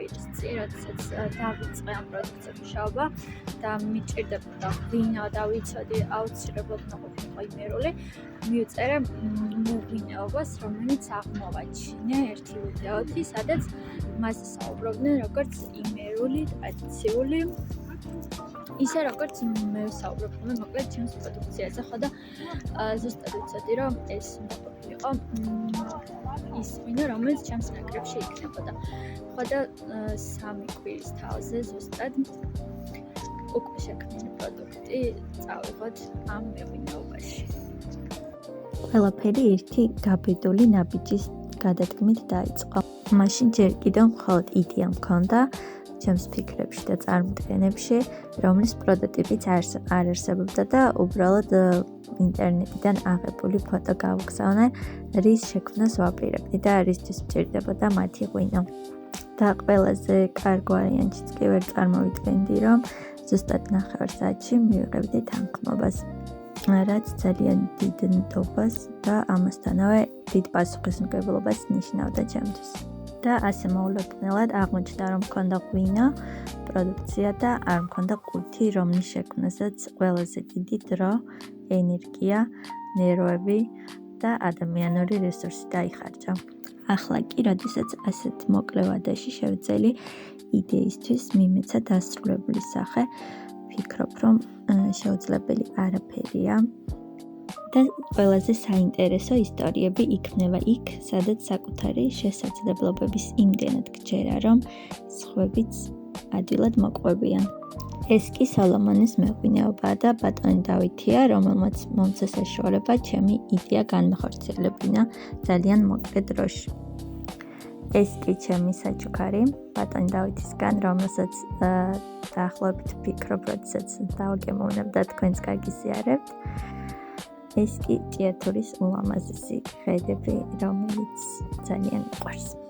კვირის წინ, როდესაც დავიწყე ამ პროდუქციას მუშაობა და მიჭირდებოდა ღვინა და ვიცოდი აუცილებლად უნდა ყოფილიყო იმერული, მივწერე მოღვინეობას, რომელიც აღმოვაჩინე ერთი ვიდეოთი, სადაც მასზე საუბრობდნენ როგორც იმერული, ტრადიციული, ისე როგორც მე ვსაუბრობ ხოლმე მოკლედ ჩემს პროდუქციაზე, ხო და ზუსტად ვიცოდი, რომ ეს უნდა ყოფილიყო ის ღვინო, რომელიც ჩემს ნაკრებში იქნებოდა. ხო და 3 კვირის თავზე ზუსტად უკვე შექმნილი პროდუქტი წავიღოთ ამ მეღვინეობაში. ყველაფერი ერთი გაბედული ნაბიჯის გადადგმით დაიწყო. მაშინ ჯერ კიდევ მხოლოდ იდეა მქონდა ჩემს ფიქრებში და წარმოდგენებში, რომლის პროტოტიპიც არ არსებობდა და უბრალოდ ინტერნეტიდან აღებული ფოტო გავგზავნე, რის შექმნას ვაპირებდი და რისთვის მჭირდებოდა მათი ღვინო. და ყველაზე კარგ ვარიანტშიც კი ვერ წარმოვიდგენდი, რომ ზუსტად 9 საათში მივიღებდი თანხმობას, რაც ძალიან დიდ ნდობას და ამასთანავე დიდ პასუხისმგებლობას ნიშნავდა ჩემთვის. და ასე მოულოდნელად აღმოჩნდა, რომ მქონდა ღვინო, პროდუქცია და არ მქონდა ყუთი, რომლის შექმნასაც ყველაზე დიდი დრო, ენერგია, ნერვები და ადამიანური რესურსი დაიხარჯა. ახლა კი, როდესაც ასეთ მოკლე ვადაში შევძელი იდეისთვის მიმეცა დასრულებული სახე, ვფიქრობ, რომ შეუძლებელი არაფერია და ყველაზე საინტერესო ისტორიები იქნება იქ, სადაც საკუთარი შესაძლებლობების იმდენად გჯერა, რომ სხვებიც ადვილად მოყვებიან. ეს კი სოლომონის მეღვინეობაა და ბატონი დავითია, რომელმაც მომცა საშუალება ჩემი იდეა განმახორციელებინა ძალიან მოკლე დროში. ეს კი ჩემი საჩუქარი ბატონი დავითისგან, რომელსაც დაახლოებით ვფიქრობ, როდესაც დავაგემოვნებ და თქვენც გაგიზიარებთ. ეს კი ჭიათურის ულამაზესი ხედები, რომელიც ძალიან მიყვარს.